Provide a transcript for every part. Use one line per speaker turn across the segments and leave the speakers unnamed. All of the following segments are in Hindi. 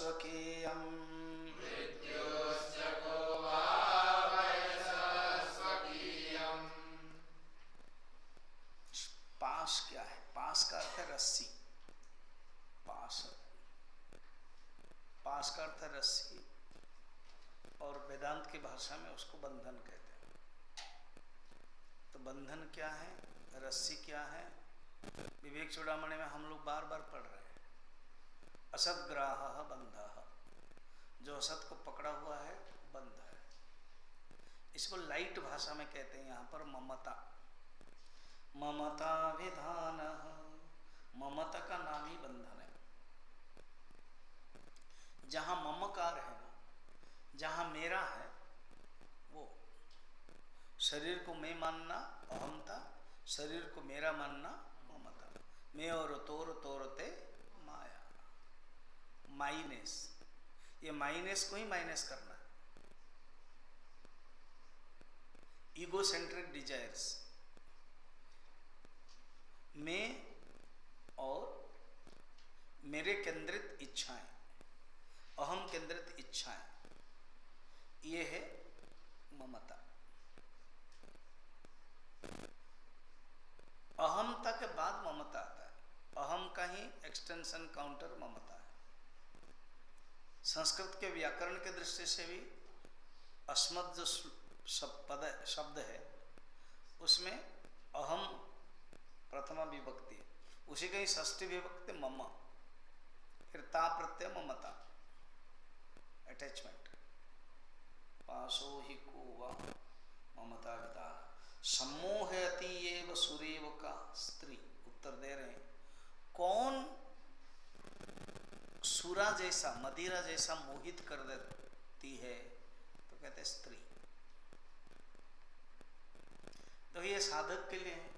स्वकीयम्
मृत्युश्च को वा वयसः स्वकीयम्।
पाश क्या है? पाश का अर्थ है रस्सी। पाश, पाश का अर्थ है रस्सी, और वेदांत की भाषा में उसको बंधन कहते हैं। तो बंधन क्या है, रस्सी क्या है? विवेक चूड़ामणि में हम लोग बार बार पढ़ रहे हैं, असद्ग्राहः बंधः, जो असत को पकड़ा हुआ है बंध है। इसको लाइट भाषा में कहते हैं यहाँ पर ममता। ममता विधान, ममता का नाम ही बंधन है। जहां ममकार है ना, जहां मेरा है, वो शरीर को मैं मानना अहमता, शरीर को मेरा मानना ममता। मैं और तोर तोरते माया, माइनेस। ये माइनेस को ही माइनस करना है। ईगो सेंट्रिक डिजायर्स, मैं और मेरे केंद्रित इच्छाएं, अहम केंद्रित इच्छाएं, ये है ममता। अहमता के बाद ममता आता है। अहम का ही एक्सटेंशन काउंटर ममता है। संस्कृत के व्याकरण के दृष्टि से भी अस्मत् जो शब्द है उसमें अहम प्रथमा विभक्ति है, उसी का ही षष्ठी विभक्ति मम, फिर ता प्रत्यय ममता, अटैचमेंट। पाशो ही को वा ममता विदान सम्मोहयति एव सुरेव का स्त्री। उत्तर दे रहे हैं, कौन सुरा जैसा, मदिरा जैसा मोहित कर देती है? तो कहते हैं स्त्री। तो ये साधक के लिए है,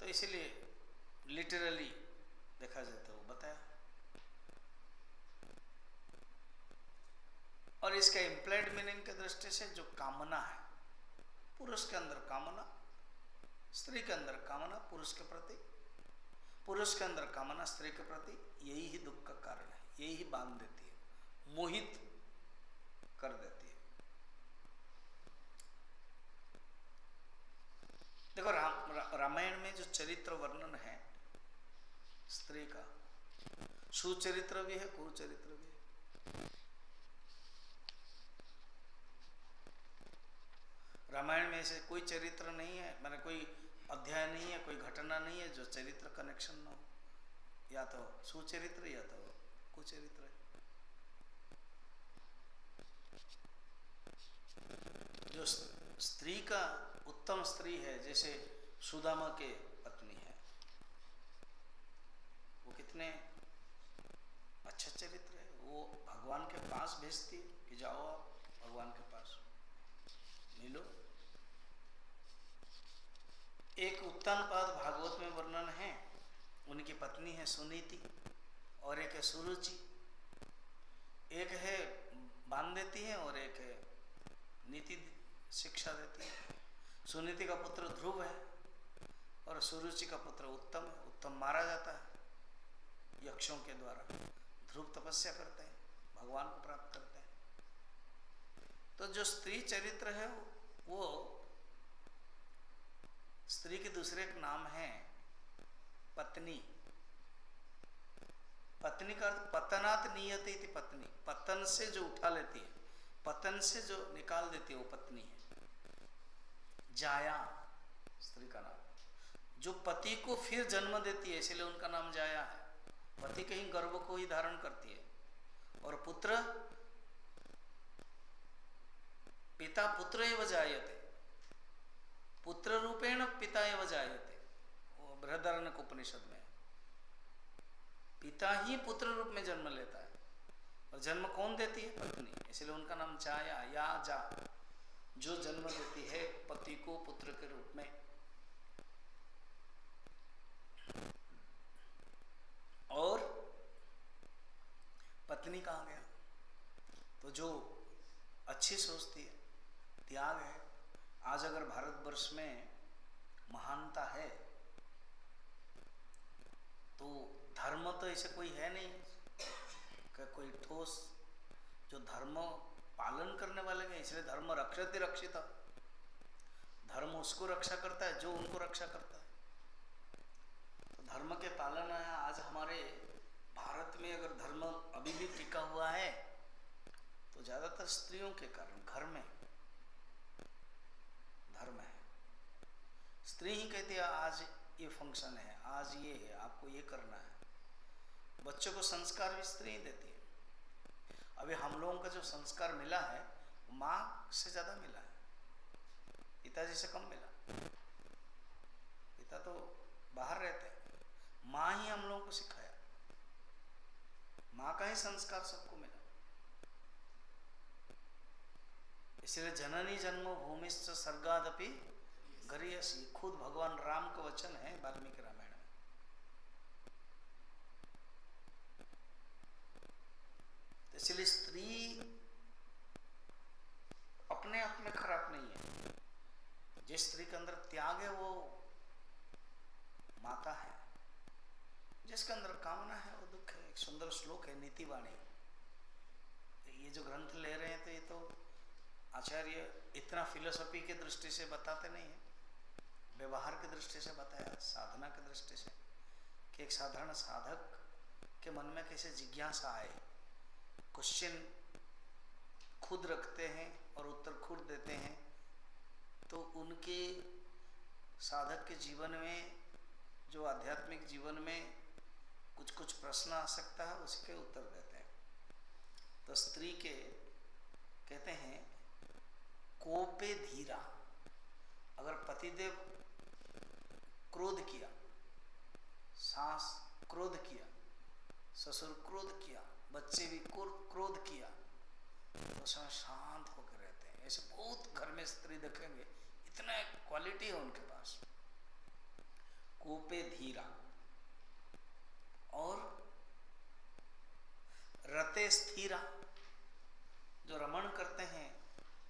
तो इसलिए लिटरली देखा जाता है, वो बताया। और इसका इम्प्लाइड मीनिंग के दृष्टि से जो कामना है, पुरुष के अंदर कामना, स्त्री के अंदर कामना पुरुष के प्रति, पुरुष के अंदर कामना स्त्री के प्रति, यही ही दुख का कारण है। यही ही बांध देती है, मोहित कर देती है। देखो रामायण में जो चरित्र वर्णन है स्त्री का, सुचरित्र भी है, कुचरित्र भी है। रामायण में ऐसे कोई चरित्र नहीं है, मैंने कोई अध्याय नहीं है, कोई घटना नहीं है जो चरित्र कनेक्शन ना हो। या तो सुचरित्र या तो कुचरित्र है। जो स्त्री का उत्तम स्त्री है, जैसे सुदामा के पत्नी है, वो कितने अच्छा चरित्र है। वो भगवान के पास भेजती है कि जाओ आप भगवान के पास मिलो। एक उत्तानपाद भागवत में वर्णन है, उनकी पत्नी है सुनीति और एक है सुरुचि। एक है बांध देती है और एक है नीति शिक्षा देती है। सुनीति का पुत्र ध्रुव है और सुरुचि का पुत्र उत्तम है। उत्तम मारा जाता है यक्षों के द्वारा, ध्रुव तपस्या करते हैं, भगवान को प्राप्त करते हैं। तो जो स्त्री चरित्र है वो स्त्री के दूसरे एक नाम है पत्नी। पत्नी का अर्थ पतनात् नीयते इति पत्नी, पतन से जो उठा लेती है, पतन से जो निकाल देती है वो पत्नी है। जाया स्त्री का नाम, जो पति को फिर जन्म देती है, इसलिए उनका नाम जाया है। पति के ही गर्भ को ही धारण करती है। और पुत्र, पिता पुत्र एव जायते, पुत्र रूपेण पिता एव जायते, वो बृहदारण्यक उपनिषद में पिता ही पुत्र रूप में जन्म लेता है। और जन्म कौन देती है? पत्नी, इसलिए उनका नाम जाया या जा, जो जन्म देती है पति को पुत्र के रूप में। और पत्नी कहाँ गया? तो जो अच्छी सोचती है, त्याग है। आज अगर भारतवर्ष में महानता है तो धर्म तो ऐसे कोई है नहीं फिर कोई ठोस जो धर्म पालन करने वाले हैं, इसलिए धर्म रक्षति रक्षिता, धर्म उसको रक्षा करता है जो उनको रक्षा करता है। तो धर्म के पालन है। आज हमारे भारत में अगर धर्म अभी भी टिका हुआ है तो ज्यादातर स्त्रियों के कारण घर में धर्म है। स्त्री ही कहती है आज ये फंक्शन है, आज ये है, आपको ये करना है। बच्चों को संस्कार भी स्त्री ही देती है। अभी हम लोगों का जो संस्कार मिला है माँ से ज्यादा मिला है, पिताजी से कम मिला। पिता तो बाहर रहते हैं, माँ ही हम लोगों को सिखाया, माँ का ही संस्कार सबको मिला। इसलिए जननी जन्मभूमिश्च स्वर्गादपि गरीयसी, खुद भगवान राम का वचन है वाल्मीकि रामायण में। इसलिए स्त्री अपने आप में खराब नहीं है। जिस स्त्री के अंदर त्याग है वो माता है, जिसके अंदर कामना है वो दुख है। एक सुंदर श्लोक है नीति वाणी। ये जो ग्रंथ ले रहे हैं तो ये तो आचार्य इतना फिलोसफी के दृष्टि से बताते नहीं है, व्यवहार की दृष्टि से बताया, साधना की दृष्टि से, कि एक साधारण साधक के मन में कैसे जिज्ञासा आए। क्वेश्चन खुद रखते हैं और उत्तर खुद देते हैं, तो उनके साधक के जीवन में, जो आध्यात्मिक जीवन में कुछ कुछ प्रश्न आ सकता है, उसके उत्तर देते हैं। तो स्त्री के कहते हैं कोपे धीरा। अगर पतिदेव क्रोध किया, सास क्रोध किया, ससुर क्रोध किया, बच्चे भी क्रोध किया, तो सब शांत होकर रहते हैं। ऐसे बहुत घर में स्त्री देखेंगे, इतना क्वालिटी है उनके पास। कोपे धीरा। और रते स्थिरा, जो रमण करते हैं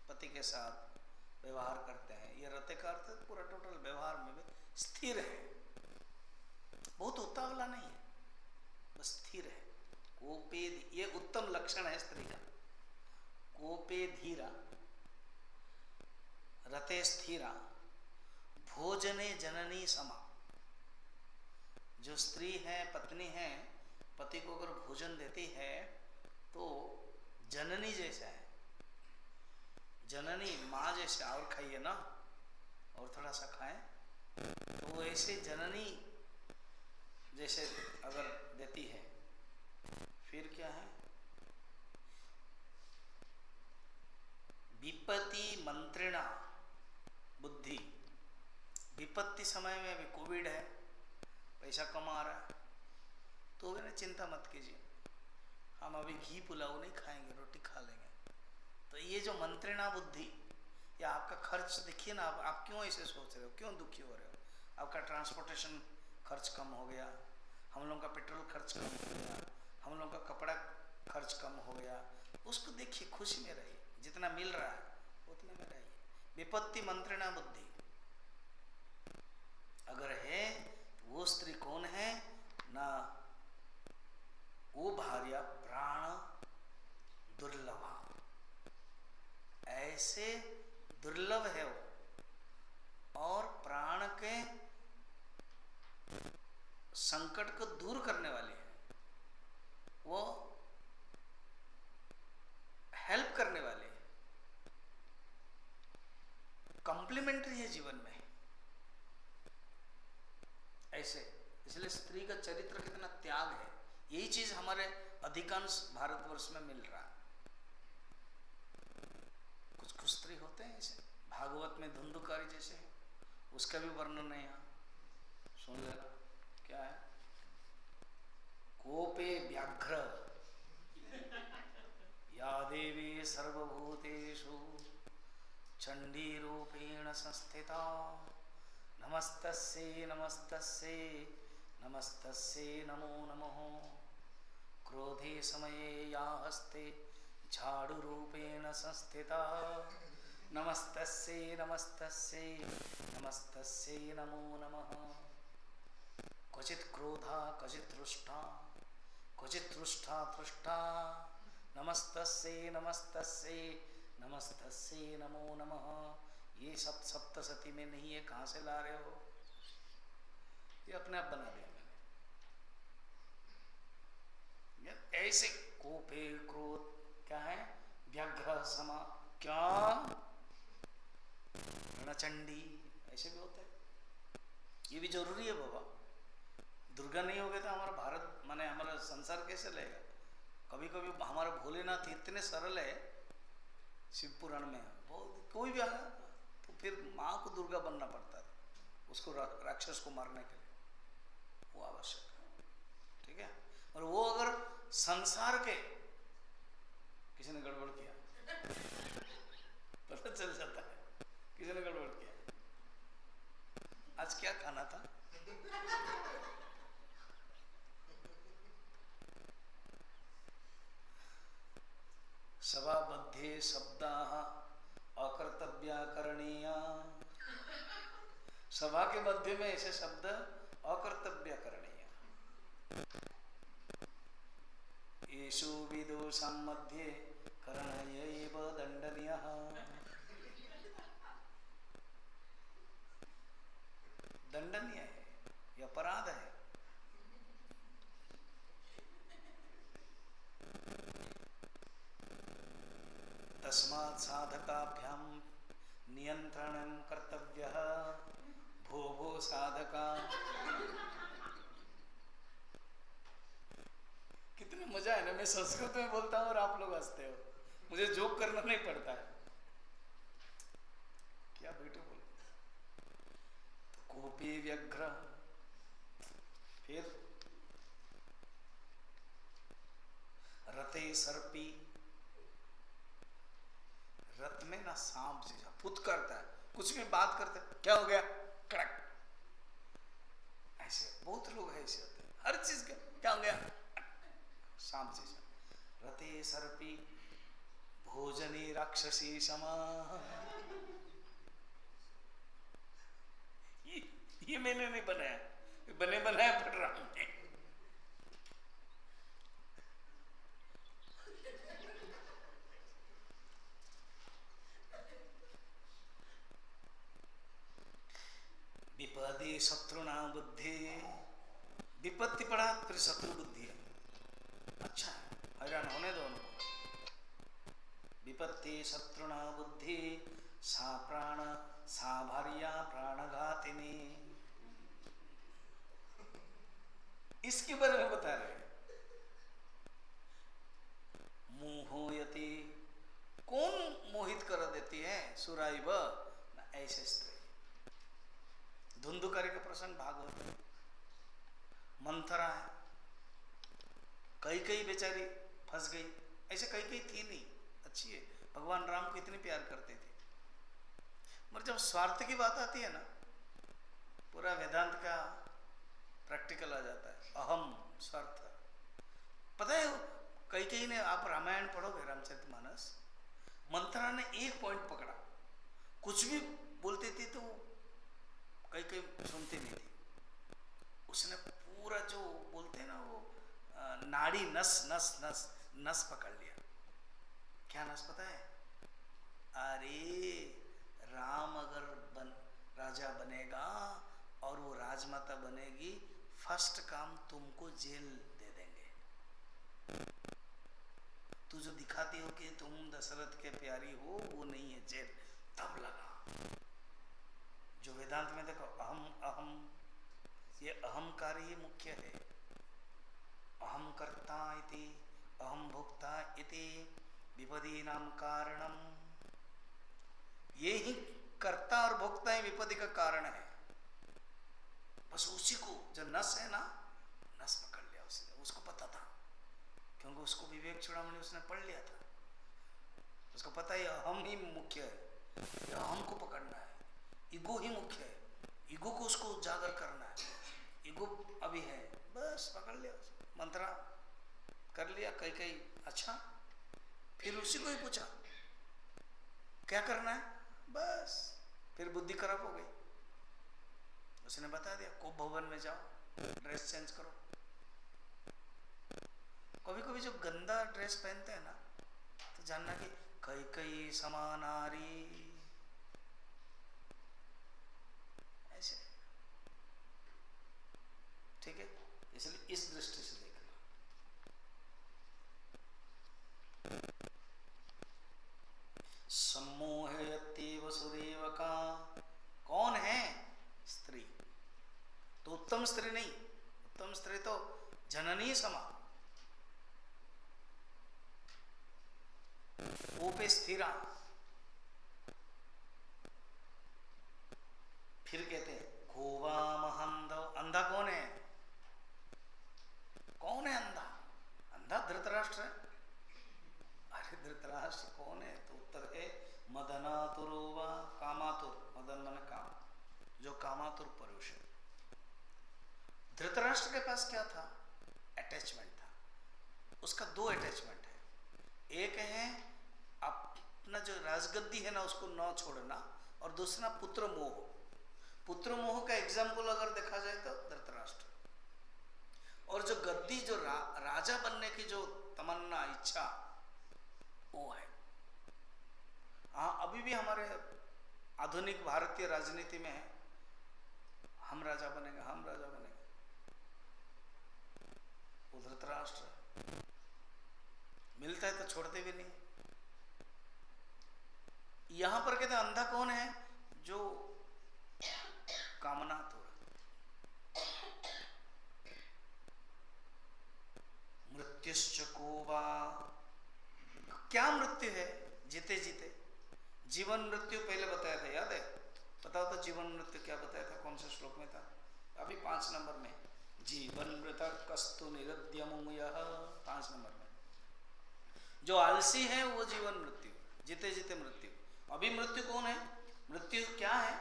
पति के साथ, व्यवहार करते हैं। ये रते का अर्थ पूरा टोटल व्यवहार में भी स्थिर है, बहुत उतावला नहीं है, बस स्थिर है। कोपे, ये उत्तम लक्षण है स्त्री का। कोपे धीरा, रते स्थिरा, भोजने जननी समा। जो स्त्री है, पत्नी है, पति को अगर भोजन देती है तो जननी जैसा है। जननी माँ जैसे, और खाइए ना, और थोड़ा सा खाएं, तो ऐसे जननी जैसे अगर देती है। फिर क्या है, विपत्ति मंत्रिणा बुद्धि। विपत्ति समय में, अभी कोविड है, पैसा कम आ रहा है, तो भी ना चिंता मत कीजिए, हम अभी घी पुलाव नहीं खाएंगे, रोटी खा लेंगे। तो ये जो मंत्रिणा बुद्धि, या आपका खर्च देखिए ना, आप क्यों ऐसे सोच रहे हो, क्यों दुखी हो रहे हो? आपका ट्रांसपोर्टेशन खर्च कम हो गया, हम लोगों का पेट्रोल खर्च कम हो गया, हम लोगों का कपड़ा खर्च कम हो गया। उसको देखिए, खुशी में रहिए, जितना मिल रहा है उतने में रहिए। विपत्ति मंत्रिणा बुद्धि अगर है तो वो स्त्री कौन है ना, वो भार्या प्राण दुर्लभा। ऐसे दुर्लभ है वो, और प्राण के संकट को दूर करने वाली है, वो हेल्प करने वाली है, कॉम्प्लीमेंट्री है जीवन में। ऐसे, इसलिए स्त्री का चरित्र कितना त्याग है, यही चीज हमारे अधिकांश भारतवर्ष में मिल रहा है। कुछ कुछ स्त्री होते हैं ऐसे, भागवत में धुंधुकारी जैसे है, उसका भी वर्णन है यहाँ, सुन लेना। क्या है, कोपे व्याघ्र या देवी सर्वभूतेषु चंडी रूपेण संस्थिता नमस्तस्यै नमस्तस्यै नमस्तस्यै नमो नमः। क्रोधे समये या हस्ते झाड़ू रूपेण संस्थिता नमस्तस्यै नमस्तस्यै नमस्तस्यै नमो नमः। क्वचित् क्रोधा क्वचित् रुष्टा क्वचित तृष्टा तृष्टा नमस्तस्यै नमस्तस्यै नमस्तस्यै नमो नमः। ये सब सप्तशती में नहीं है, कहाँ से ला रहे हो? ये अपने आप बना दिया मैंने। ऐसे कोपे क्रोध क्या है, व्याघ्र समा क्या रणचंडी ऐसे भी होते हैं। ये भी जरूरी है बाबा। दुर्गा नहीं होगे तो हमारा भारत माने हमारा संसार कैसे लेगा? कभी कभी हमारा भोलेनाथ इतने सरल है, शिव पुराण में बहुत कोई भी आया तो फिर माँ को दुर्गा बनना पड़ता है उसको राक्षस को मारने के लिए, वो आवश्यक है। ठीक है, और वो अगर संसार के किसी ने गड़बड़ किया पता चल जाता है किसी ने गड़बड़ किया। आज क्या खाना था? सभाबद्धे शब्दाः अकर्तव्या करणीया। सभा के मध्य में ऐसे शब्द अकर्तव्य करणीय। येषु विदोषां मध्ये करणीयैव दण्डनीयः। दंडनीय है, यह अपराध है। तस्मात् साधकाभ्याम नियंत्रणं कर्तव्यः। भो भो साधका। कितना मजा है ना, मैं संस्कृत में बोलता हूँ और आप लोग हंसते हो, मुझे जोक करना नहीं पड़ता है। क्या ब्यूटीफुल। तो कोपी व्यग्र, फिर रते सर्पी। रथ में ना सांप जैसा फुत करता है, कुछ भी बात करते हैं, क्या हो गया कड़क, ऐसे बहुत लोग ऐसे होते हैं, हर चीज का क्या हो गया सांप जैसा। रते सर्पी भोजने राक्षसी समा। ये मैंने नहीं बनाया, बने बनाया पढ़ रहा हूं। विपदि शत्रुना बुद्धि। विपत्ति पड़ा फिर शत्रु बुद्धि है, अच्छा है, हैरान होने दो उनको। विपत्ति शत्रुना बुद्धि सा प्राण सा भार्या प्राणघातिनी। इसके बारे में बता रहे। मोहयति, कौन मोहित कर देती है? सुराइव ऐसे स्त्री। धुंधुकारी का प्रसंग भागवत में। मंथरा है, कई कई बेचारी फंस गई, ऐसे कई कई थी नहीं, अच्छी है, भगवान राम को इतने प्यार करते थे। मगर जब स्वार्थ की बात आती है ना, पूरा वेदांत का प्रैक्टिकल आ जाता है, अहम स्वार्थ। पता है कई कई ने, आप रामायण पढ़ोगे रामचरितमानस, मंथरा ने एक पॉइंट पकड़ा, कुछ भी बोलती थी तो कई कई सुनती नहीं थी। उसने पूरा जो बोलते हैं ना वो नाड़ी नस नस नस नस पकड़ लिया। क्या नस पता है? अरे राम अगर राजा बनेगा और वो राजमाता बनेगी, फर्स्ट काम तुमको जेल दे देंगे। तू जो दिखाती हो कि तुम दशरथ के प्यारी हो, वो नहीं है, जेल। तब लगा जो वेदांत में देखो अहम अहम, ये अहंकार ही मुख्य है। अहम कर्ता इति अहम भोक्ता इति विपदीनां कारणम। ये ही कर्ता और भोक्ता ही विपत्ति का कारण है। बस उसी को जो नस है ना, नस पकड़ लिया उसने, उसको पता था, क्योंकि उसको विवेक चूड़ामणि उसने पढ़ लिया था। उसको पता है अहम ही मुख्य है, ये अहम को पकड़ना है, ईगो ही मुख्य है, ईगो को उसको उजागर करना है। ईगो अभी है, बस पकड़ लिया, मंत्रा कर लिया। कई कई अच्छा, फिर उसी को ही पूछा क्या करना है, बस फिर बुद्धि खराब हो गई। उसने बता दिया, को भवन में जाओ, ड्रेस चेंज करो, कभी कभी जो गंदा ड्रेस पहनते हैं ना, तो जानना कि कई कई समानारी, ऐसे, ठीक है। इसलिए इस दृष्टि से देखना। सम्मोहयत्येव सुरेव का, कौन है? स्त्री। तो उत्तम स्त्री नहीं, उत्तम स्त्री तो जननी समा, ओपे स्थिरा। फिर कहते हैं गोवा महंदव, अंधा कौन है? कौन है अंधा? अंधा धृतराष्ट्र है। अरे धृतराष्ट्र कौन है? तो उत्तर है मदनातुरोवा, कामातुर, मदन मन काम, जो कामातुर पुरुष है। धृतराष्ट्र के पास क्या था? अटैचमेंट था। उसका दो अटैचमेंट है, एक है अपना जो राजगद्दी है ना उसको न छोड़ना, और दूसरा पुत्र मोह। पुत्र मोह का एग्जाम्पल अगर देखा जाए तो धृतराष्ट्र। और जो गद्दी, जो राजा बनने की जो तमन्ना, इच्छा, वो है। हाँ, अभी भी हमारे आधुनिक भारतीय राजनीति में हम राजा बनेंगे, हम राजा बनेंगे, वो धृतराष्ट्र मिलता है तो छोड़ते भी नहीं। यहां पर कहते हैं अंधा कौन है? जो कामना तो मृत्युश्च कोवा, क्या मृत्यु है? जीते जीते। जीवन मृत्यु पहले बताया था, याद है? बताओ तो जीवन मृत्यु क्या बताया था, कौन से श्लोक में था? अभी 5 नंबर में, जीवन मृत कस्तु निरद्यमुयः, 5 नंबर में। जो आलसी है वो जीवन मृत्यु, जीते जीते मृत्यु। अभी मृत्यु कौन है? मृत्यु क्या है?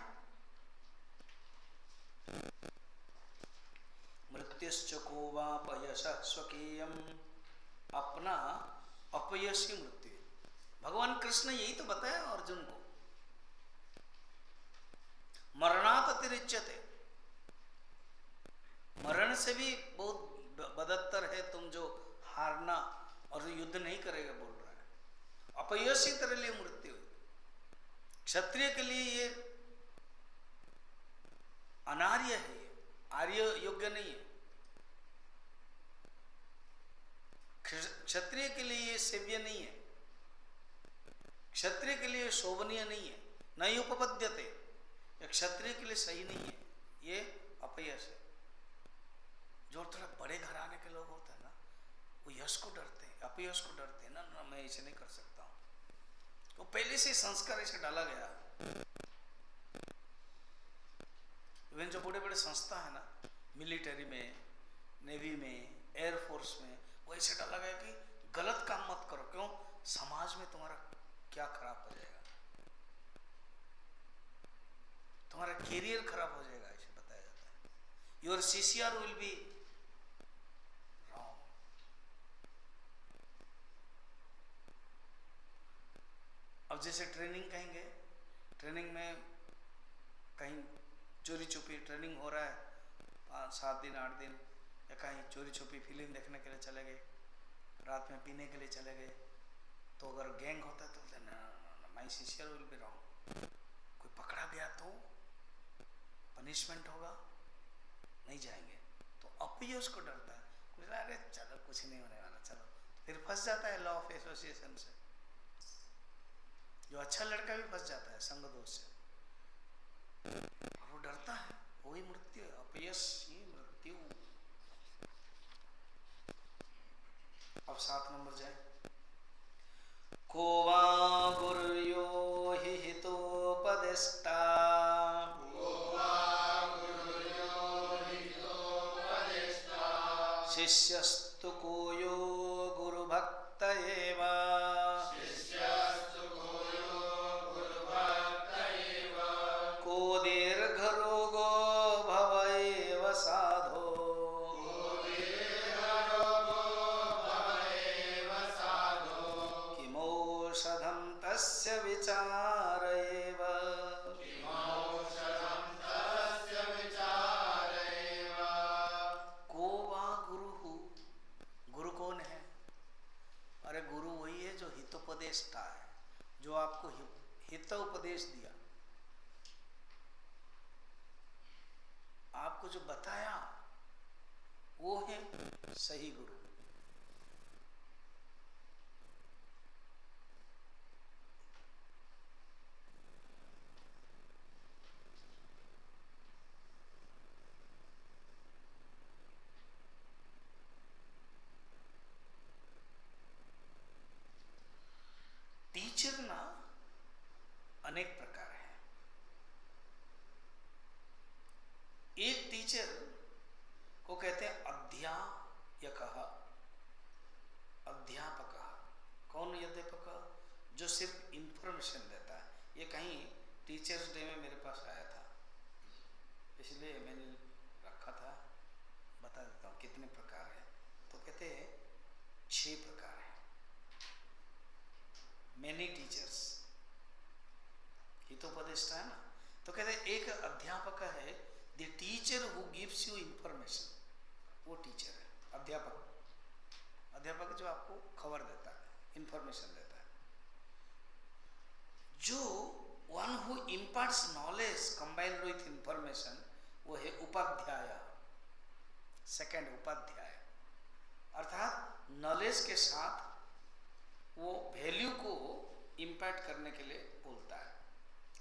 मृत्युश्च कोवापयशः स्वकीयम्, अपना अपयश ही मृत्यु है। भगवान कृष्ण यही तो बताया अर्जुन को, मरणात् अतिरिच्यते, मरण से भी बहुत बदतर है तुम जो हारना और युद्ध नहीं करेगा बोल रहा है। अपयश ही तेरे लिए मृत्यु है। क्षत्रिय के लिए ये अनार्य है, आर्य योग्य नहीं है। क्षत्रिय के लिए ये सेव्य नहीं है, क्षत्रिय के लिए शोभनीय नहीं है, नहीं उपपद्यते, ये क्षत्रिय के लिए सही नहीं है, ये अपयश है। जो थोड़ा बड़े घराने के लोग होते हैं ना, वो यश को डरते हैं, अपयश को डरते हैं ना, ना मैं ऐसे नहीं कर सकता हूं। तो पहले से संस्कार ऐसे डाला गया। इवन जो बड़े बड़े संस्था है ना, मिलिट्री में, नेवी में, एयरफोर्स में, वो ऐसे डाला गया कि गलत काम मत करो। क्यों? समाज में तुम्हारा क्या खराब हो जाएगा, तुम्हारा कैरियर खराब हो जाएगा, ऐसे बताया जाता है। Your CCR will be wrong. अब जैसे ट्रेनिंग कहेंगे, ट्रेनिंग में कहीं चोरी छुपी ट्रेनिंग हो रहा है, 5-7 दिन 8 दिन, या कहीं चोरी छुपी फिल्म देखने के लिए चले गए, रात में पीने के लिए चले गए, तो अगर गैंग होता है तो my CCR will be wrong. कोई पकड़ा गया तो पनिशमेंट होगा, नहीं जाएंगे। तो अपयश को डरता है, कुछ अरे चलो कुछ नहीं होने वाला, चलो, फिर फंस जाता है लॉ ऑफ एसोसिएशन से। जो अच्छा लड़का भी फंस जाता है संग दोष से, और वो डरता है, वही मृत्यु है, अपयश ही मृत्यु। अब 7 नंबर जाए। को वा गुर्यो हि हितोपदिष्टा, शिष्यस्तु को यो गुरुभक्त एव, को दीर्घरोगो भवेव साधो, किमौषधं तस्य विचार एव। को वा गुरुः, अरे गुरु वही है जो हितोपदेष्टा है, जो आपको हितोपदेश दिया, आपको जो बताया, वो है सही गुरु। टीचर ना अनेक प्रकार है। एक टीचर को कहते हैं अध्यायकः, अध्यापक। कौन अध्यापक? जो सिर्फ इंफॉर्मेशन देता है। ये कहीं टीचर्स डे में मेरे पास आया था, इसलिए मैंने रखा था, बता देता हूँ कितने प्रकार है। तो कहते हैं 6 प्रकार है। मैनी टीचर्स, हितोपदेष्टा है ना, तो कहते हैं एक अध्यापक है, the teacher who gives you information, वो टीचर है अध्यापक। अध्यापक जो आपको खबर देता है, इंफॉर्मेशन देता है। जो one who imparts knowledge combined with information, वो है उपाध्याय। सेकंड, उपाध्याय, अर्थात नॉलेज के साथ वो वैल्यू को इम्पैक्ट करने के लिए बोलता है।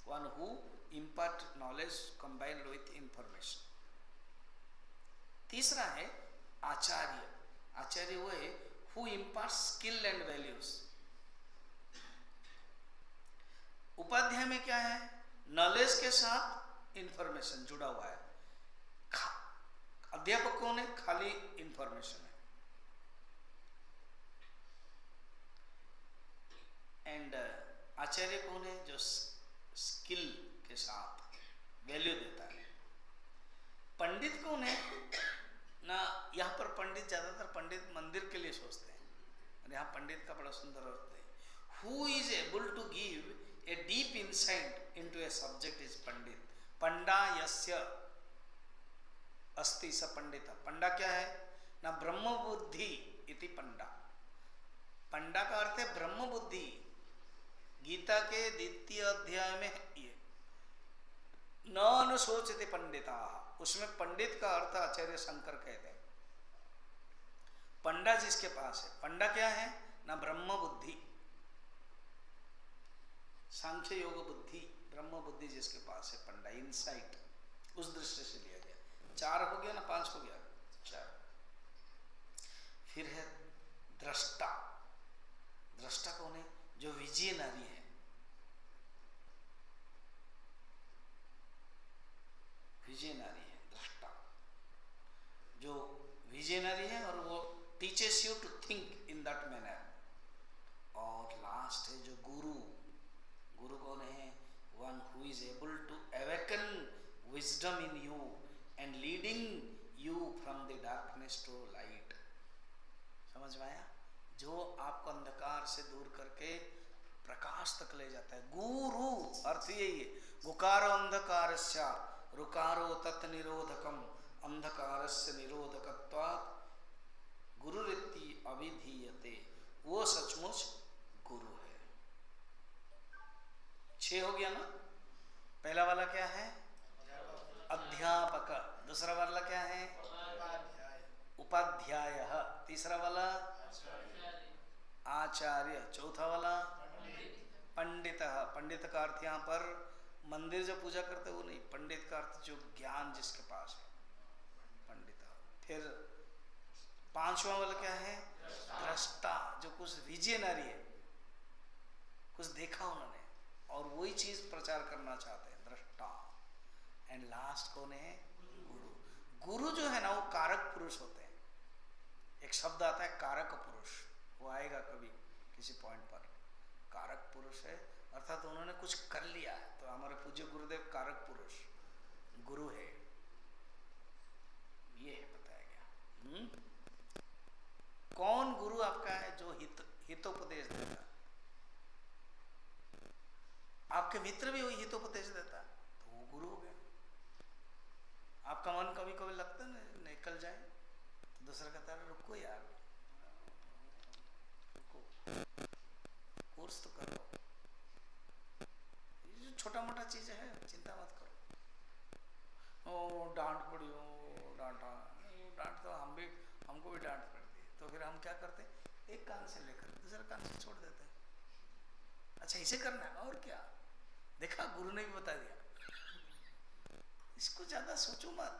One who impart knowledge combined with information. तीसरा है आचार्य। आचार्य वो है who impart skill and values. उपाध्याय में क्या है? नॉलेज के साथ इंफॉर्मेशन जुड़ा हुआ है। अध्यापकों ने खाली इंफॉर्मेशन है। एंड आचार्य कौन है? जो स्किल के साथ वैल्यू देता है। पंडित कौन है ना? यहाँ पर पंडित, ज्यादातर पंडित मंदिर के लिए सोचते हैं, और यहाँ पंडित का बड़ा सुंदर अर्थ है। Who is able to give a deep insight into a subject is pandit. पंडा यस्य अस्ति स पंडित। पंडा क्या है ना? ब्रह्म बुद्धि इति पंडा। पंडा का अर्थ है ब्रह्म बुद्धि। गीता के 2 अध्याय में ये न अनुशोचते पंडिता, उसमें पंडित का अर्थ आचार्य शंकर कहते हैं। पंडा जिसके पास है, पंडा क्या है ना? ब्रह्म बुद्धि, सांख्य योग बुद्धि, ब्रह्म बुद्धि जिसके पास है, पंडा, इनसाइट, उस दृष्टि से लिया गया। 4 हो गया ना? 5 हो गया? 4। फिर है दृष्टा। दृष्टा कौन है? जो विजयनारी है। विजयनारी है दृष्टा, जो विजयनारी है, और वो teaches you to think in that manner. और लास्ट है जो गुरु। गुरु कौन है? One who is able to awaken wisdom in you and leading you from the darkness to light. समझ में आया? जो आपको अंधकार से दूर करके प्रकाश तक ले जाता है। गुरु अर्थ यही है। गुकारो अंधकारस्य रुकारो तत् निरोधकम अंधकारस्य निरोधकत्वात् गुरुरिति अभिधीयते। वो सचमुच गुरु है। 6 हो गया ना? पहला वाला क्या है? अध्यापक। दूसरा वाला क्या है? उपाध्याय। तीसरा वाला आचार्य। चौथा वाला पंडित। पंडित का अर्थ यहाँ पर मंदिर जो पूजा करते वो नहीं, पंडित का अर्थ जो ज्ञान जिसके पास है, पंडित। फिर 5वां वाला क्या है? दृष्टा, जो कुछ विजयनारी है, कुछ देखा उन्होंने और वही चीज प्रचार करना चाहते हैं, दृष्टा। एंड लास्ट कौन है? गुरु। गुरु जो है ना, वो कारक पुरुष होते हैं। एक शब्द आता है कारक पुरुष, वो आएगा कभी किसी पॉइंट पर। कारक पुरुष है अर्थात उन्होंने कुछ कर लिया है। तो हमारे पूज्य गुरुदेव कारक पुरुष गुरु है, ये है बताया गया। कौन गुरु आपका है? जो हितोपदेश देता। आपके मित्र भी वही हितोपदेश देता, तो वो गुरु हो गया। आपका मन कभी कभी लगता है ना निकल जाए, तो दूसरा कहता है रुको यार, रुको, कोर्स तो करो, ये जो छोटा मोटा चीज है चिंता मत करो। ओ डांट पड़ी, ओ डांटा, डांट तो हमको भी डांट पड़ती है, तो फिर हम क्या करते हैं, एक कान से लेकर दूसरे कान से छोड़ देते हैं। अच्छा इसे करना है और क्या, देखा गुरु ने भी बता दिया। इसको ज्यादा सोचो मत,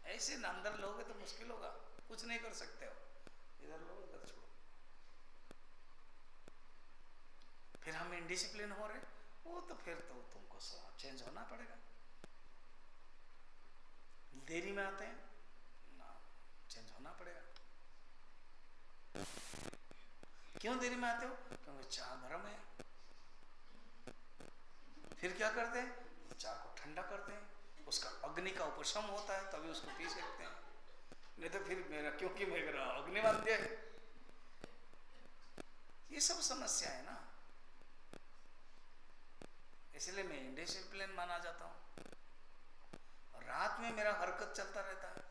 ऐसे अंदर लोगे तो मुश्किल होगा, कुछ नहीं कर सकते हो, इधर लो उधर छोड़ो। फिर हम इनडिसिप्लिन हो रहे, वो तो फिर तो तुमको चेंज होना पड़ेगा। देरी में आते हैं ना, चेंज होना पड़ेगा। क्यों देरी में आते हो, क्योंकि चाय गर्म है। फिर क्या करते हैं, चाय को ठंडा करते हैं, उसका अग्नि का उपशम होता है तभी उसको पी सकते हैं, नहीं तो फिर मेरा क्योंकि मेरा अग्नि बांध है। ये सब समस्या है ना, इसलिए मैं इनडिसिप्लिन माना जाता हूँ। रात में मेरा हरकत चलता रहता है,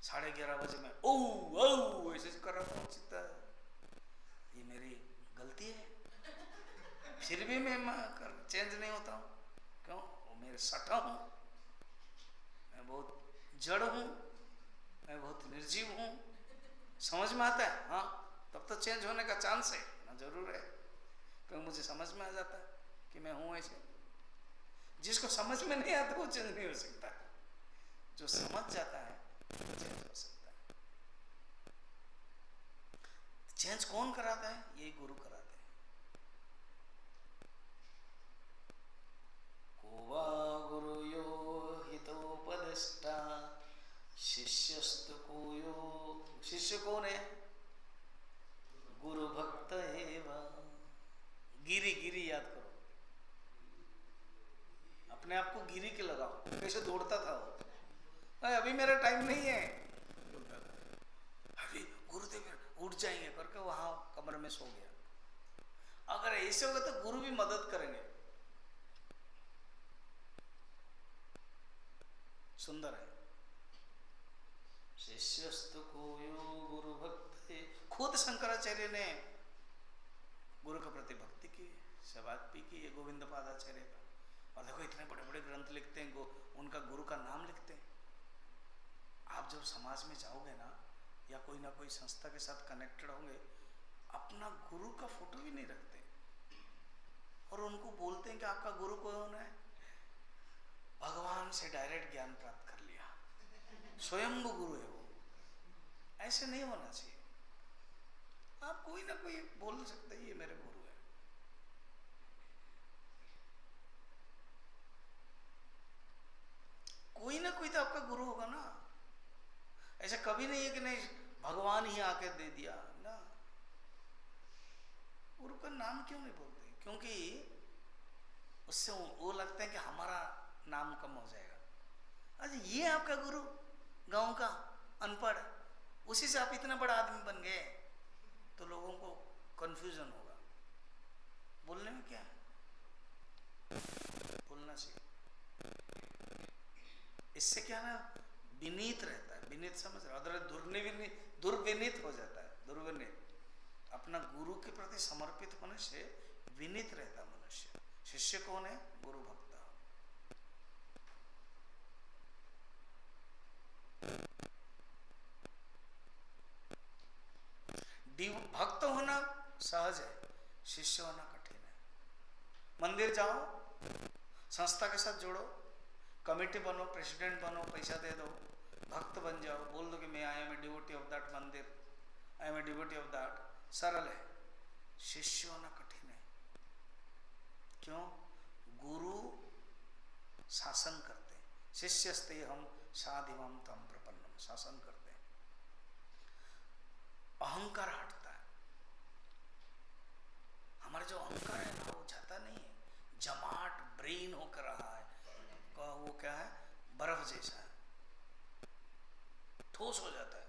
11:30 बजे मैं ओ ऐसे कर रहा हूँ चित्ता, ये मेरी गलती है। फिर भी मैं चेंज नहीं होता हूँ, क्यों, वो मेरे सटा हूँ, मैं बहुत जड़ हूँ, मैं बहुत निर्जीव हूँ। समझ में आता है, हाँ तब तो चेंज होने का चांस है ना, जरूर है, क्योंकि मुझे समझ में आ जाता है कि मैं हूँ ऐसे। जिसको समझ में नहीं आता वो चेंज नहीं हो सकता, जो समझ जाता है वो चेंज हो सकता है। चेंज कौन कराता है, यही गुरु कराते हैं। कोवा गुरु यो हितोपदिष्टा शिष्यस्तु को यो, शिष्य कौन है, गुरु भक्त एवा। गिरी गिरी याद करो, अपने आप को गिरी के लगाओ, कैसे दौड़ता था वो, अभी मेरा टाइम नहीं है, अभी गुरुदेव उठ जाएंगे करके वहां कमरे में सो गया। अगर ऐसे होगा तो गुरु भी मदद करेंगे। सुंदर है, शिष्यस्तु को यो गुरु भक्ति। खुद शंकराचार्य ने गुरु के प्रति भक्ति की, सेवात्पी की, ये गोविंद पादाचार्य का। और देखो इतने बड़े बड़े ग्रंथ लिखते हैं, उनका गुरु का नाम लिखते हैं। आप जब समाज में जाओगे ना, या कोई ना कोई संस्था के साथ कनेक्टेड होंगे, अपना गुरु का फोटो भी नहीं रखते, और उनको बोलते हैं कि आपका गुरु कौन है, भगवान से डायरेक्ट ज्ञान प्राप्त कर लिया, स्वयंभू गुरु है वो। ऐसे नहीं होना चाहिए। आप कोई ना कोई बोल सकते हैं ये मेरे गुरु है। कोई ना कोई तो आपका गुरु होगा ना, ऐसा कभी नहीं है कि नहीं भगवान ही आके दे दिया ना। गुरु का नाम क्यों नहीं बोलते, क्योंकि उससे वो लगता है कि हमारा नाम कम हो जाएगा। अच्छा ये आपका गुरु गांव का अनपढ़, उसी से आप इतना बड़ा आदमी बन गए, तो लोगों को कंफ्यूजन होगा। बोलने में क्या है, बोलना चाहिए। इससे क्या ना विनीत रहता है, विनीत समझ रहे, अदर दुर्विनीत हो जाता है, दुर्विनीत। अपना गुरु के प्रति समर्पित होने से विनीत रहता मनुष्य। शिष्य कौन है, गुरु भक्त। भक्त होना सहज है, शिष्य होना कठिन है। मंदिर जाओ, संस्था के साथ जोड़ो, कमेटी बनो, प्रेसिडेंट बनो, पैसा दे दो, भक्त बन जाओ, बोल दो कि मैं I am a devotee of that mandir, I am a devotee of that, सरल है। शिष्य होना कठिन है। क्यों, गुरु शासन करते हैं, शिष्यस्ते हम साधिमं तम प्रपन्नम, शासन करते हैं। अहंकार हटता है, हमारा जो अहंकार है ना वो जाता नहीं है, जमाट ब्रेन होकर रहा है, वो क्या है, बर्फ जैसा है, ठोस हो जाता है।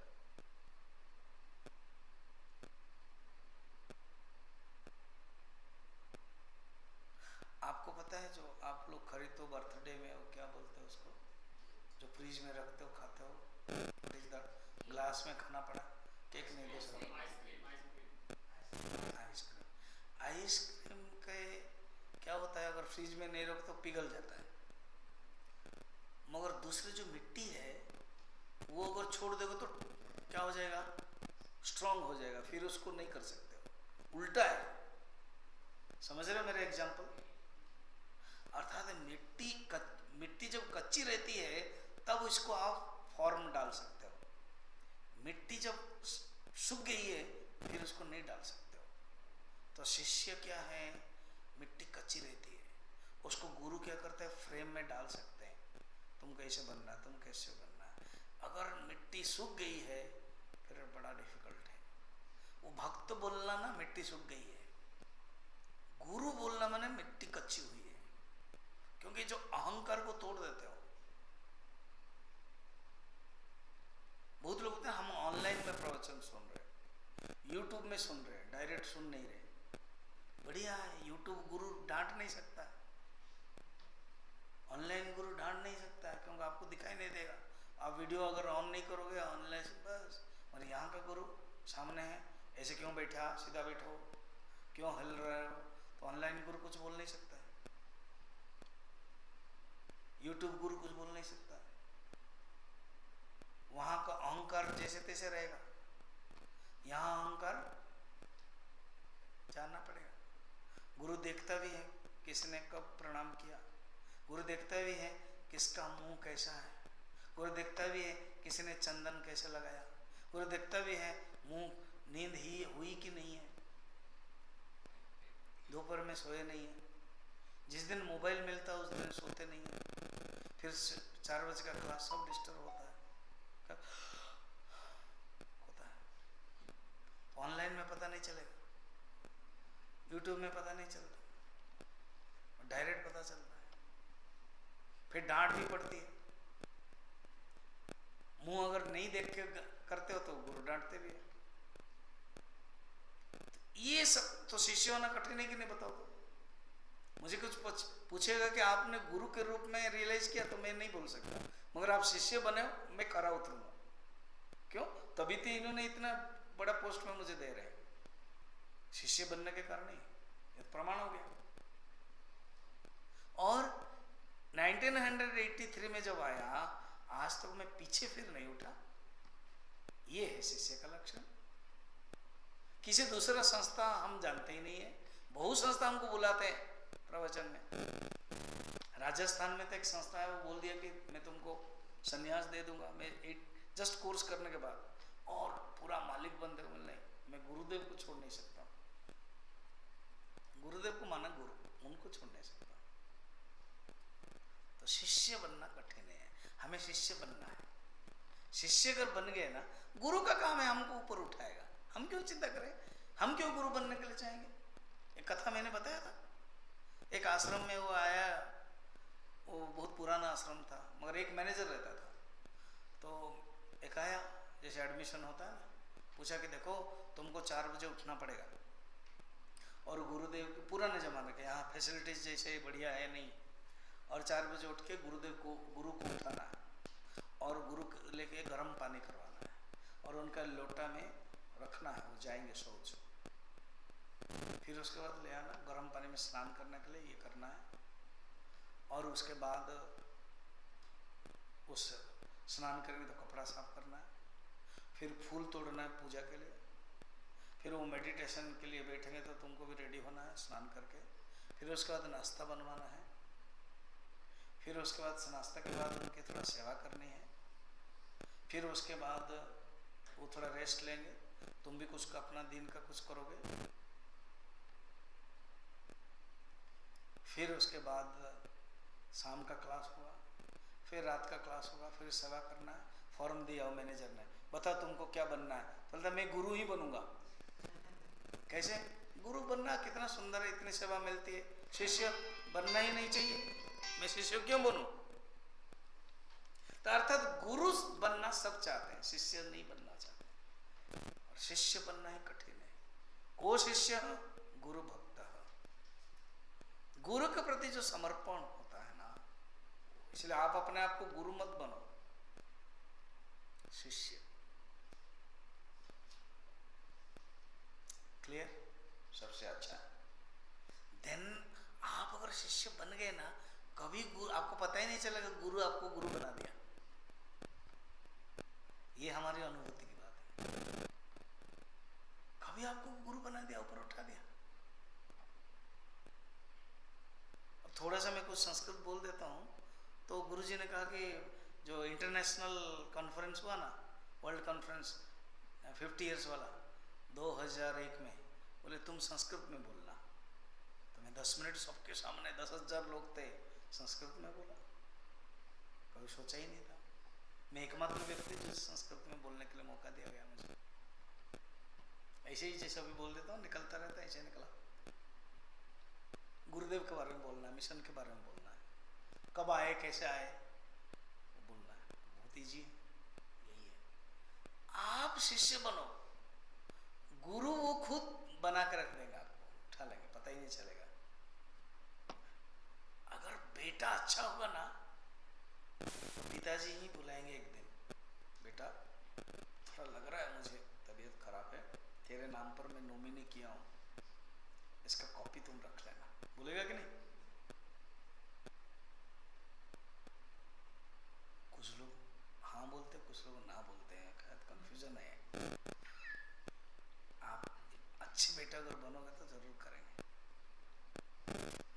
आपको पता है जो आप लोग खरीदते हो बर्थडे में, वो क्या बोलते हो उसको, जो फ्रिज में रखते हो खाते हो, ग्लास में खाना पड़ा, केक नहीं दूसरा, आइसक्रीम। आइसक्रीम अगर फ्रिज में नहीं रखो तो पिघल जाता है। मगर दूसरी जो मिट्टी है वो अगर छोड़ दोगे तो क्या हो जाएगा, स्ट्रांग हो जाएगा, फिर उसको नहीं कर सकते हो। उल्टा है, समझ रहे हो मेरा एग्जाम्पल? अर्थात मिट्टी जब कच्ची रहती है तब इसको आप फॉर्म डाल सकते हो। मिट्टी जब सूख गई है फिर उसको नहीं डाल सकते हो। तो शिष्य क्या है, मिट्टी कच्ची रहती है, उसको गुरु क्या करता है, फ्रेम में डाल सकते हैं, तुम कैसे बनना, तुम कैसे बनना। अगर मिट्टी सूख गई है फिर बड़ा डिफिकल्ट है। वो भक्त बोलना ना मिट्टी सूख गई है, गुरु बोलना माने मिट्टी कच्ची हुई है, क्योंकि जो अहंकार को तोड़ देते हो। बहुत लोग होते हैं हम ऑनलाइन में प्रवचन सुन रहे, यूट्यूब में सुन रहे, डायरेक्ट सुन नहीं रहे। बढ़िया है, यूट्यूब गुरु डांट नहीं सकता, ऑनलाइन गुरु डांट नहीं सकता है, क्योंकि आपको दिखाई नहीं देगा। आप वीडियो अगर ऑन नहीं करोगे ऑनलाइन से बस, और यहाँ का गुरु सामने है, ऐसे क्यों बैठा, सीधा बैठो, क्यों हिल रहे हो, तो ऑनलाइन गुरु कुछ बोल नहीं सकता है, यूट्यूब गुरु कुछ बोल नहीं सकता। वहां का अहंकार जैसे तैसे रहेगा, यहाँ अहंकार जानना पड़ेगा। गुरु देखता भी है किसने कब प्रणाम किया, गुरु देखता भी है किसका मुंह कैसा है, गुरु देखता भी है किसी ने चंदन कैसे लगाया, गुरु देखता भी है मुंह नींद ही हुई कि नहीं है, दोपहर में सोए नहीं है, जिस दिन मोबाइल मिलता है उस दिन सोते नहीं है, फिर 4 बजे का क्लास, सब डिस्टर्ब होता है। ऑनलाइन में पता नहीं चलेगा, यूट्यूब में पता नहीं चलता, डायरेक्ट पता चलता है। फिर डांट भी पड़ती है, मुंह अगर नहीं देख के करते हो तो गुरु डांटते भी है। ये सब तो शिष्य होना कठिन है कि नहीं, बताओ तो? मुझे कुछ पूछेगा कि आपने गुरु के रूप में रियलाइज किया तो मैं नहीं बोल सकता, मगर आप शिष्य बने हो मैं खरा उतरूंगा। क्यों? तभी तो इन्होंने इतना बड़ा पोस्ट में मुझे दे रहे हैं, शिष्य बनने के कारण ही, ये प्रमाण हो गया। और 1983 में जब आया, आज तक मैं पीछे फिर नहीं उठा। ये है शिष्य का लक्षण। किसी दूसरा संस्था हम जानते ही नहीं है, बहुत संस्था हमको बुलाते हैं प्रवचन में। राजस्थान में तो एक संस्था है, वो बोल दिया कि मैं तुमको संन्यास दे दूंगा, मैं जस्ट कोर्स करने के बाद, और पूरा मालिक बन दे। नहीं, मैं गुरुदेव को छोड़ नहीं सकता, गुरुदेव को माना गुरु, उनको छोड़ नहीं सकता। तो शिष्य बनना कठिन है, हमें शिष्य बनना है। शिष्य अगर बन गए ना, गुरु का काम है हमको ऊपर उठाएगा, हम क्यों चिंता करें, हम क्यों गुरु बनने के लिए चाहेंगे। एक कथा मैंने बताया था, एक आश्रम में वो आया, वो बहुत पुराना आश्रम था, मगर एक मैनेजर रहता था। तो एक आया, जैसे एडमिशन होता है ना, पूछा कि देखो तुमको 4 बजे उठना पड़ेगा, और गुरुदेव के पुराने जमाने के यहाँ फैसिलिटीज जैसे बढ़िया है नहीं, और 4 बजे उठ के गुरु को उठाना है, और गुरु लेके गर्म पानी करवाना है, और उनका लोटा में रखना है, वो जाएंगे शौच, फिर उसके बाद ले आना, गर्म पानी में स्नान करने के लिए ये करना है, और उसके बाद उस स्नान करेंगे तो कपड़ा साफ करना है, फिर फूल तोड़ना है पूजा के लिए, फिर वो मेडिटेशन के लिए बैठेंगे तो तुमको भी रेडी होना है स्नान करके, फिर उसके बाद नाश्ता बनवाना है, फिर उसके बाद नाश्ता के बाद उनकी थोड़ा सेवा करनी है, फिर उसके बाद वो थोड़ा रेस्ट लेंगे, तुम भी कुछ अपना दिन का कुछ करोगे, फिर उसके बाद शाम का क्लास हुआ, फिर रात का क्लास होगा, फिर सेवा करना है। फॉर्म दिया हो मैनेजर ने, बताओ तुमको क्या बनना है, बोलता मैं गुरु ही बनूंगा। कैसे गुरु बनना, कितना सुंदर है, इतनी सेवा मिलती है, शिष्य बनना ही नहीं चाहिए, मैं शिष्य क्यों बनूं। तो अर्थात गुरु बनना सब चाहते हैं, शिष्य नहीं बनना चाहते, और शिष्य बनना ही कठिन है। को शिष्य गुरु भक्त, गुरु के प्रति जो समर्पण होता है ना, इसलिए आप अपने आप को गुरु मत बनो, शिष्य। क्लियर? सबसे अच्छा। देन आप अगर शिष्य बन गए ना, कभी गुरु आपको पता ही नहीं चलेगा गुरु आपको गुरु बना दिया। ये हमारी अनुभूति की बात है। कभी आपको गुरु बना दिया, ऊपर उठा दिया। अब थोड़ा सा मैं कुछ संस्कृत बोल देता हूँ। तो गुरुजी ने कहा कि जो इंटरनेशनल कॉन्फ्रेंस हुआ ना, वर्ल्ड कॉन्फ्रेंस 50 इयर्स वाला 2001 में, बोले तुम संस्कृत में बोलना। तो मैं 10 मिनट सबके सामने 10,000 लोग थे, संस्कृत में बोला। कभी सोचा ही नहीं था। मैं एकमात्र व्यक्ति जो संस्कृत में बोलने के लिए मौका दिया गया मुझे। ऐसे ही जैसे अभी बोल देता हूँ, निकलता रहता है, ऐसे निकला। गुरुदेव के बारे में बोलना है, मिशन के बारे में बोलना है, कब आए कैसे आए वो बोलना है। बहुत ईजी है, यही है। आप शिष्य बनो, गुरु वो खुद बना के रख देगा, आपको उठा लेंगे, पता ही नहीं चलेगा। अगर बेटा अच्छा होगा ना, तो पिताजी ही बुलाएंगे एक दिन, बेटा थोड़ा लग रहा है मुझे तबीयत खराब है, तेरे नाम पर मैं नॉमिनी किया हूं, इसका कॉपी तुम रख लेना। बोलेगा कि नहीं? कुछ लोग हाँ बोलते, कुछ लोग ना बोलते हैं, कंफ्यूजन है। आप अच्छे बेटा अगर बनोगे तो जरूर करेंगे।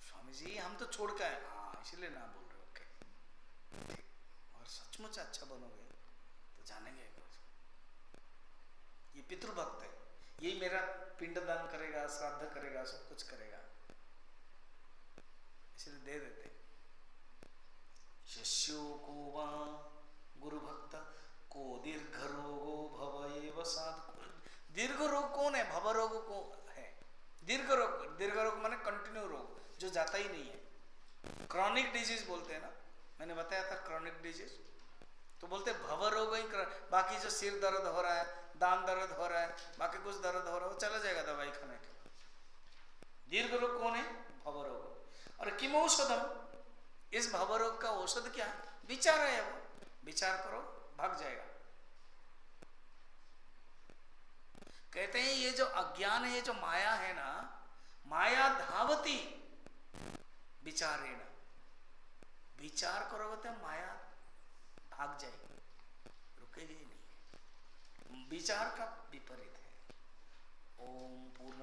स्वामी जी हम तो छोड़ के आए, हाँ इसलिए ना बोल रहे, ओके ठीक। और सचमुच अच्छा बनोगे तो जानेंगे ये पितृभक्त है, यही मेरा पिंडदान करेगा, श्राद्ध करेगा, सब कुछ करेगा, इसलिए दे देते। शिष्यो को वहाँ गुरु भक्त को दीर्घ रोगो भवएव साधु। दीर्घ रोग कौन है? भव रोग को है। दीर्घ रोग माने कंटिन्यू रोग जो जाता ही नहीं है। क्रॉनिक डिजीज बोलते हैं ना, मैंने बताया था क्रॉनिक डिजीज, तो बोलते भव रोग ही। बाकी जो सिर दर्द हो रहा है, दांत दर्द हो रहा है, बाकी कुछ दर्द हो रहा है, वो चला जाएगा दवाई खाने के। दीर्घ रोग कौन है? भव रोग। और किम औषधम, इस भव रोग का औषध क्या? विचार है। वो विचार करो, भाग जाएगा। कहते हैं ये जो अज्ञान है, जो माया है ना, माया धावती विचारेण। विचार करोगे तो माया भाग जाएगी, रुकेगी नहीं। विचार का विपरीत है। ओम पूर्ण